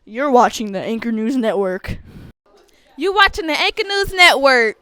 You're watching the Anchor News Network. You watching the Anchor News Network.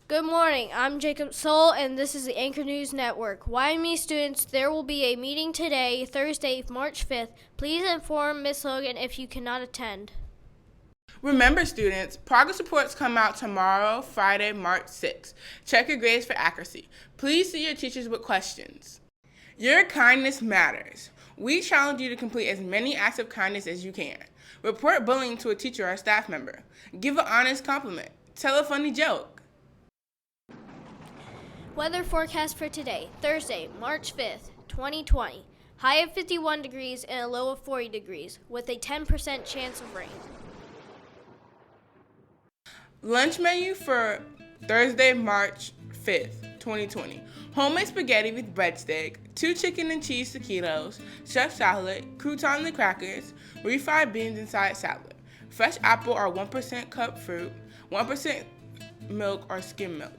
Good morning, I'm Jacob Soul, and this is the Anchor News Network. YME students, there will be a meeting today, Thursday, March 5th. Please inform Ms. Logan if you cannot attend. Remember, students, progress reports come out tomorrow, Friday, March 6th. Check your grades for accuracy. Please see your teachers with questions. Your kindness matters. We challenge you to complete as many acts of kindness as you can. Report bullying to a teacher or staff member. Give an honest compliment. Tell a funny joke. Weather forecast for today, Thursday, March 5th, 2020. High of 51 degrees and a low of 40 degrees, with a 10% chance of rain. Lunch menu for Thursday, March 5th, 2020. Homemade spaghetti with breadstick, 2 chicken and cheese taquitos, chef salad, croutons and crackers, refried beans inside salad, fresh apple or 1% cup fruit, 1% milk or skim milk.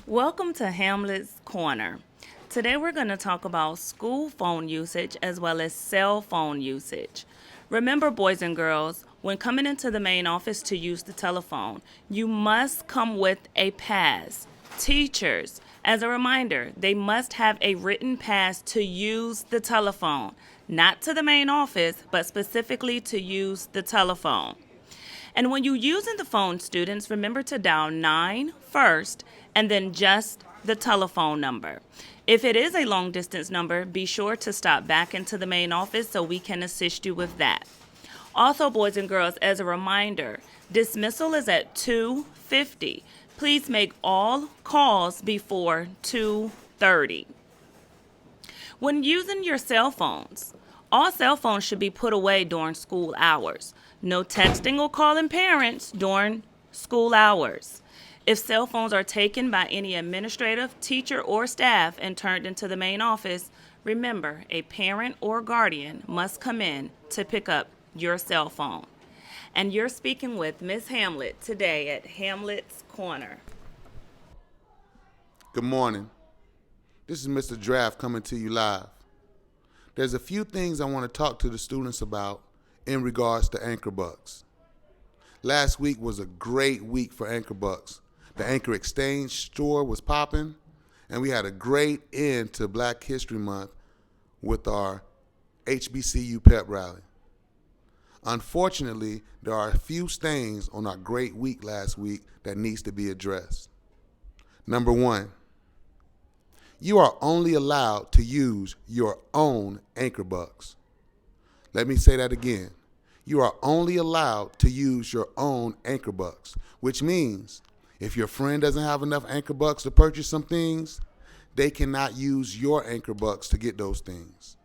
Welcome to Hamlett's Corner. Today we're going to talk about school phone usage as well as cell phone usage. Remember, boys and girls, when coming into the main office to use the telephone, you must come with a pass. Teachers, as a reminder, they must have a written pass to use the telephone, not to the main office, but specifically to use the telephone. And when you're using the phone, students, remember to dial 9 first and then just the telephone number. If it is a long distance number, be sure to stop back into the main office so we can assist you with that. Also, boys and girls, as a reminder, dismissal is at 2:50. Please make all calls before 2:30. When using your cell phones, all cell phones should be put away during school hours. No texting or calling parents during school hours. If cell phones are taken by any administrative, teacher, or staff and turned into the main office, remember, a parent or guardian must come in to pick up your cell phone. And you're speaking with Ms. Hamlett today at Hamlett's Corner. Good morning. This is Mr. Draft coming to you live. There's a few things I want to talk to the students about in regards to Anchor Bucks. Last week was a great week for Anchor Bucks. The Anchor Exchange store was popping, and we had a great end to Black History Month with our HBCU pep rally. Unfortunately, there are a few stains on our great week last week that needs to be addressed. Number one, you are only allowed to use your own Anchor Bucks. Let me say that again. You are only allowed to use your own Anchor Bucks, which means if your friend doesn't have enough Anchor Bucks to purchase some things, they cannot use your Anchor Bucks to get those things.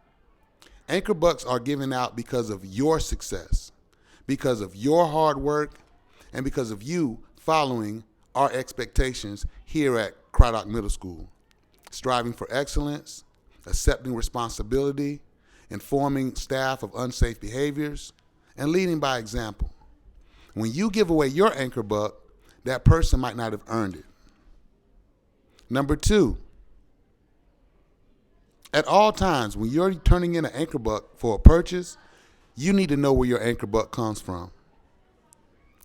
Anchor Bucks are given out because of your success, because of your hard work, and because of you following our expectations here at Craddock Middle School. Striving for excellence, accepting responsibility, informing staff of unsafe behaviors, and leading by example. When you give away your Anchor Buck, that person might not have earned it. Number two, at all times when you're turning in an Anchor Buck for a purchase, you need to know where your Anchor Buck comes from.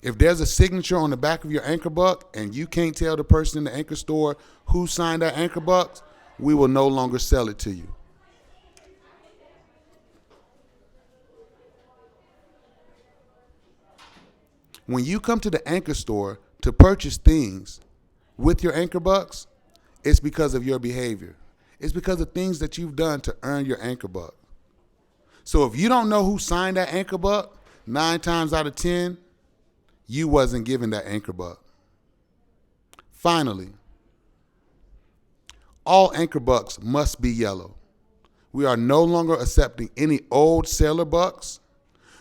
If there's a signature on the back of your Anchor Buck and you can't tell the person in the Anchor store who signed that Anchor Bucks, we will no longer sell it to you. When you come to the Anchor store to purchase things, with your anchor bucks, it's because of your behavior. It's because of things that you've done to earn your anchor buck. So if you don't know who signed that anchor buck, 9 times out of 10, you wasn't given that anchor buck. Finally, all anchor bucks must be yellow. We are no longer accepting any old sailor bucks.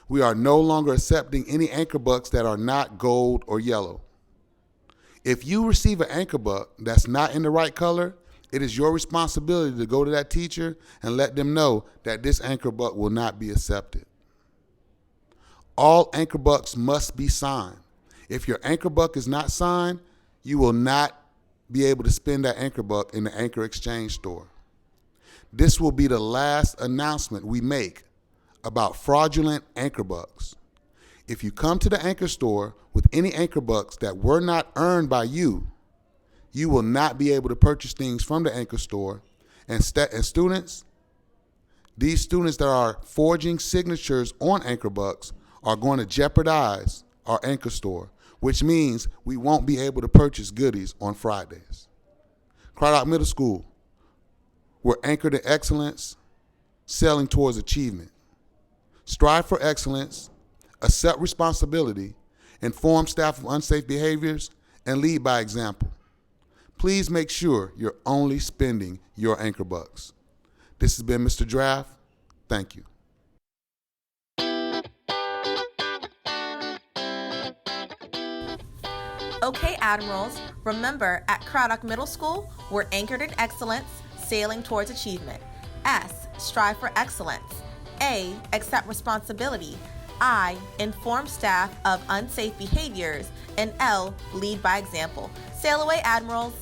We are no longer accepting any anchor bucks that are not gold or yellow. If you receive an anchor buck that's not in the right color, it is your responsibility to go to that teacher and let them know that this anchor buck will not be accepted. All anchor bucks must be signed. If your anchor buck is not signed, you will not be able to spend that anchor buck in the anchor exchange store. This will be the last announcement we make about fraudulent anchor bucks. If you come to the anchor store with any anchor bucks that were not earned by you, you will not be able to purchase things from the anchor store. And students, these students that are forging signatures on anchor bucks are going to jeopardize our anchor store, which means we won't be able to purchase goodies on Fridays. Craddock Middle School, we're anchored in excellence, sailing towards achievement. Strive for excellence, accept responsibility, inform staff of unsafe behaviors, and lead by example. Please make sure you're only spending your anchor bucks. This has been Mr. Draft. Thank you. Okay, Admirals, remember at Craddock Middle School, we're anchored in excellence, sailing towards achievement. S, strive for excellence. A, accept responsibility. I, inform staff of unsafe behaviors. And L, lead by example. Sail away, Admirals.